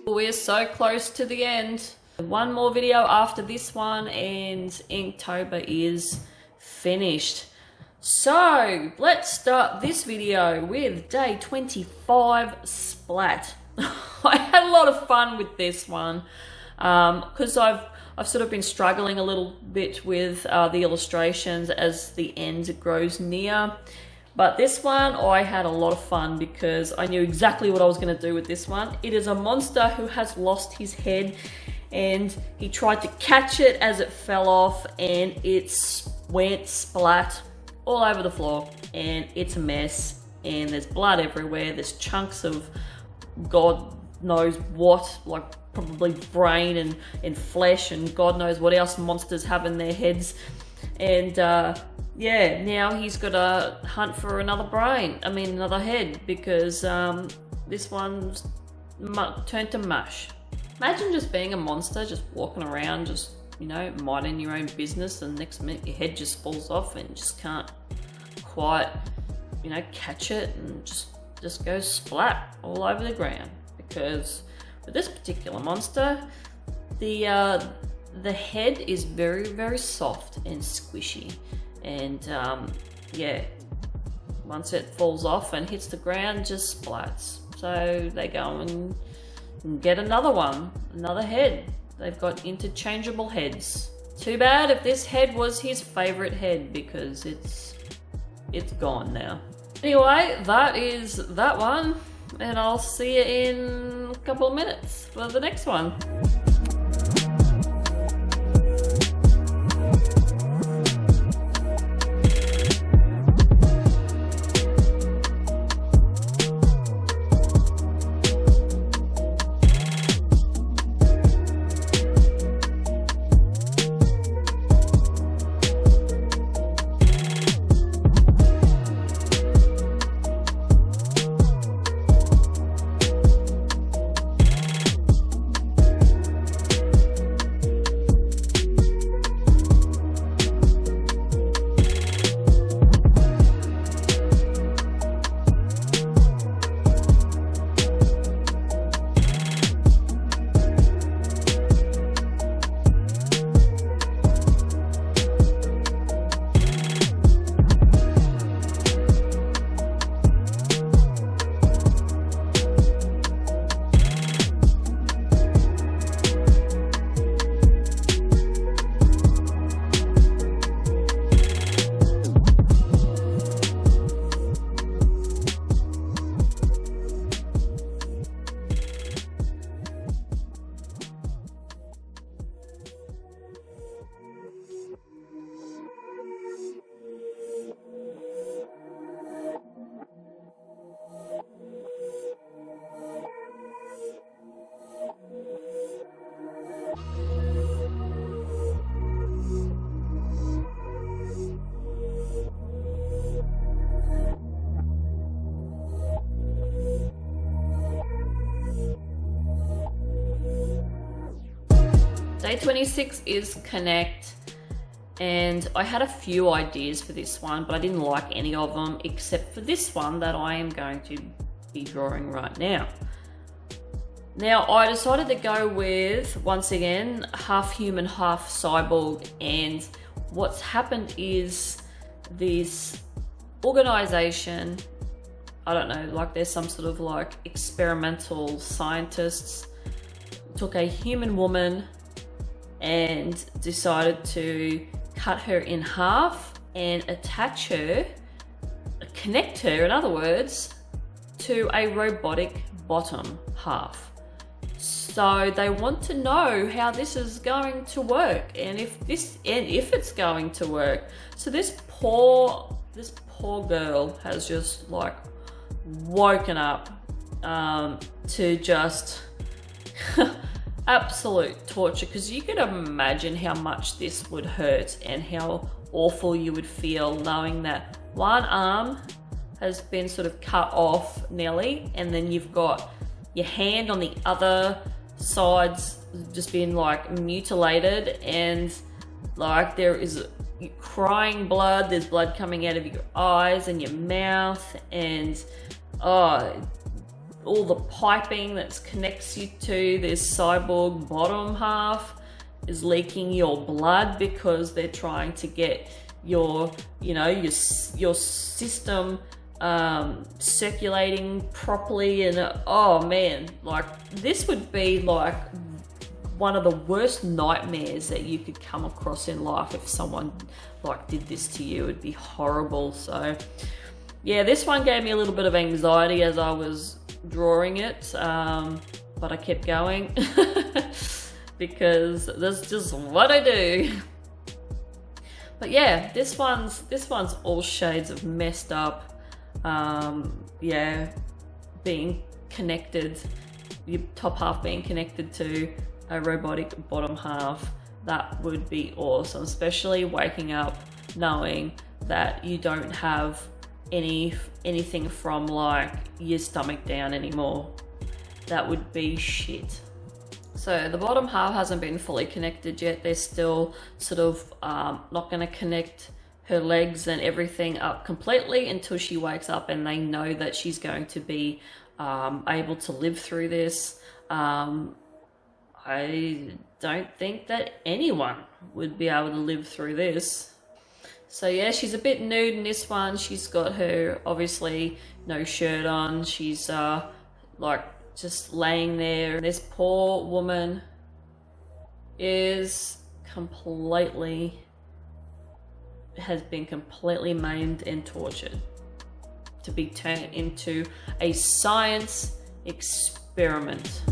We're so close to the end. One more video after this one and Inktober is finished. So let's start this video with day 25 Splat. I had a lot of fun with this one because I've sort of been struggling a little bit with the illustrations as the end grows near. But this one, I had a lot of fun because I knew exactly what I was going to do with this one. It is a monster who has lost his head and he tried to catch it as it fell off and it went splat all over the floor and it's a mess and there's blood everywhere. There's chunks of God knows what, like probably brain and flesh and God knows what else monsters have in their heads. And yeah, now he's got to hunt for another another head, because this one's turned to mush. Imagine just being a monster, just walking around, just, you know, minding your own business, and next minute your head just falls off and you just can't quite, you know, catch it, and just goes splat all over the ground. Because with this particular monster, the head is very, very soft and squishy, and yeah, once it falls off and hits the ground, just splats. So they go and get another head. They've got interchangeable heads. Too bad if this head was his favorite head, because it's gone now. Anyway, that is that one, and I'll see you in a couple of minutes for the next one. Day 26 is Connect, and I had a few ideas for this one, but I didn't like any of them except for this one that I am going to be drawing right now. Now, I decided to go with, once again, half human, half cyborg, and what's happened is this organization, I don't know, like there's some sort of like experimental scientists, took a human woman and decided to cut her in half and attach her, connect her, in other words, to a robotic bottom half. So they want to know how this is going to work, and if it's going to work. So this poor girl has just like woken up to just absolute torture, because you can imagine how much this would hurt and how awful you would feel knowing that one arm has been sort of cut off nearly, and then you've got your hand on the other side's just been like mutilated, and like there is crying blood, there's blood coming out of your eyes and your mouth, and oh, all the piping that connects you to this cyborg bottom half is leaking your blood because they're trying to get your, you know, your system circulating properly. And oh man, like this would be like one of the worst nightmares that you could come across in life. If someone like did this to you, it'd be horrible. So yeah, this one gave me a little bit of anxiety as I was drawing it, but I kept going because that's just what I do. But yeah, this one's all shades of messed up. Yeah, being connected, your top half being connected to a robotic bottom half, that would be awesome, especially waking up knowing that you don't have anything from like your stomach down anymore. That would be shit. So the bottom half hasn't been fully connected yet. They're still sort of not going to connect her legs and everything up completely until she wakes up and they know that she's going to be able to live through this. I don't think that anyone would be able to live through this. So yeah, she's a bit nude in this one. She's got her, obviously, no shirt on. She's like just laying there. This poor woman has been completely maimed and tortured to be turned into a science experiment.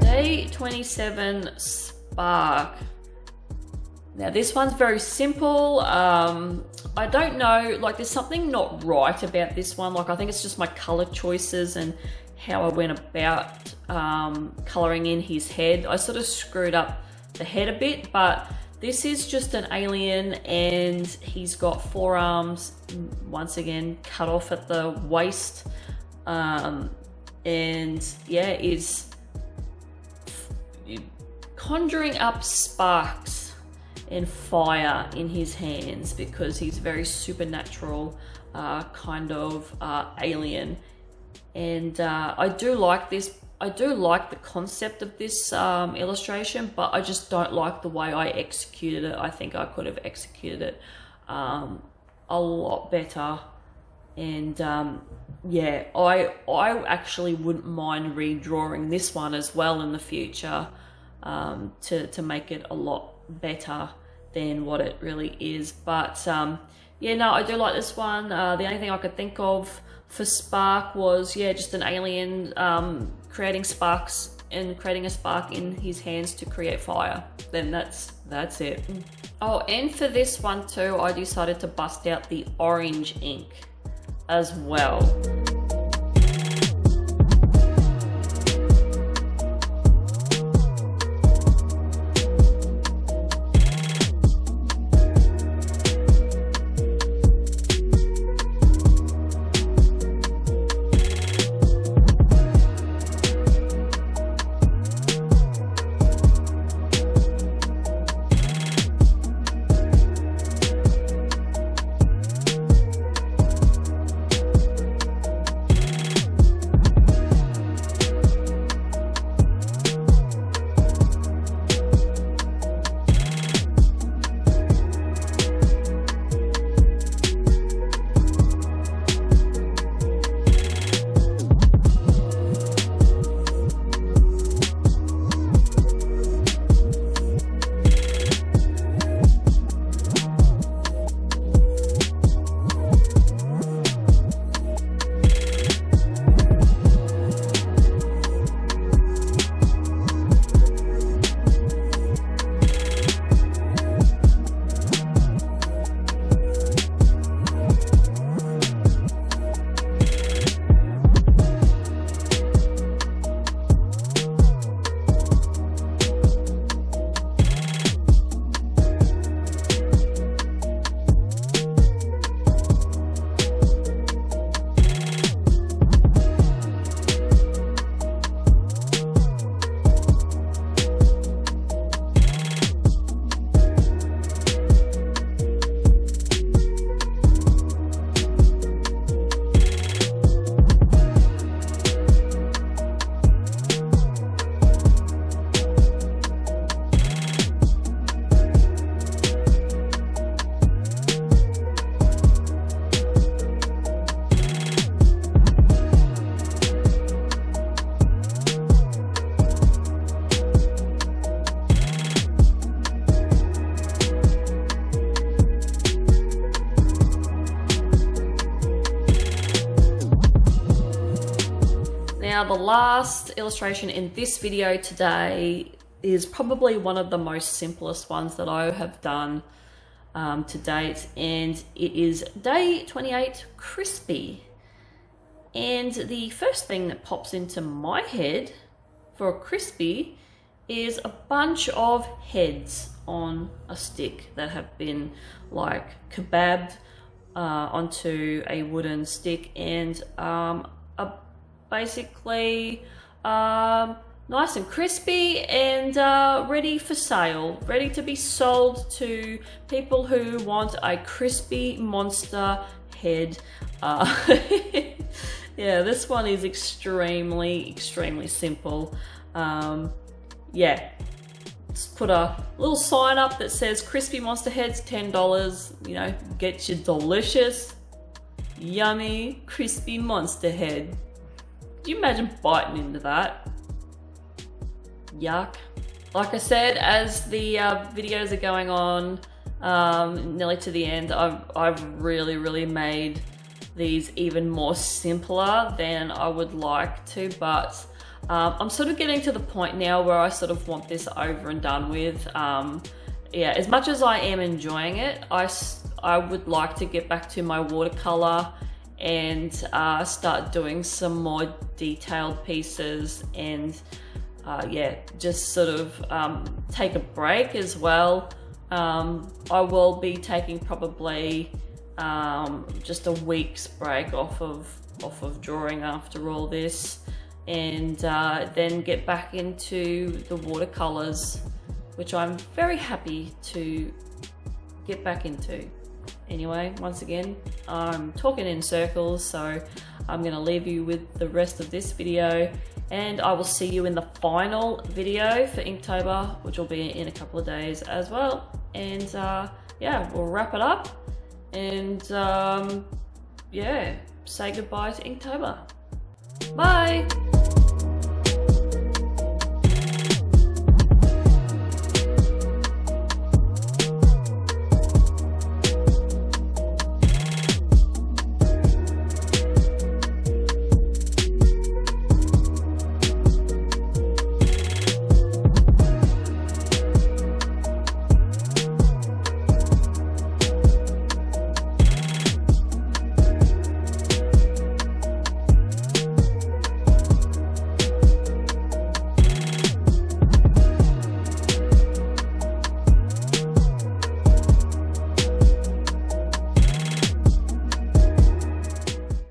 Day 27 Spark. Now this one's very simple. I don't know, like there's something not right about this one. Like I think it's just my color choices and how I went about coloring in his head. I sort of screwed up the head a bit, but this is just an alien and he's got forearms, once again, cut off at the waist. And yeah, is conjuring up sparks and fire in his hands because he's very supernatural kind of alien. And I do like this. I do like the concept of this illustration, but I just don't like the way I executed it. I think I could have executed it a lot better. And yeah, I actually wouldn't mind redrawing this one as well in the future to make it a lot better than what it really is. But yeah, no, I do like this one. The only thing I could think of for Spark was, yeah, just an alien creating sparks and creating a spark in his hands to create fire. Then that's it. Oh, and for this one too, I decided to bust out the orange ink as well. Now the last illustration in this video today is probably one of the most simplest ones that I have done to date, and it is day 28 crispy. And the first thing that pops into my head for a crispy is a bunch of heads on a stick that have been like kebabbed onto a wooden stick and basically nice and crispy and ready for sale, ready to be sold to people who want a crispy monster head. Yeah, this one is extremely simple. Yeah, just put a little sign up that says crispy monster heads, $10. You know, get your delicious, yummy, crispy monster head. Can you imagine biting into that? Yuck. Like I said, as the videos are going on, nearly to the end, I've really made these even more simpler than I would like to, but I'm sort of getting to the point now where I sort of want this over and done with. Yeah, as much as I am enjoying it, I would like to get back to my watercolor and start doing some more detailed pieces and yeah, just sort of take a break as well. I will be taking probably just a week's break off of drawing after all this, and then get back into the watercolors, which I'm very happy to get back into. Anyway, once again, I'm talking in circles, so I'm gonna leave you with the rest of this video, and I will see you in the final video for Inktober, which will be in a couple of days as well. And yeah, we'll wrap it up and yeah, say goodbye to Inktober. Bye!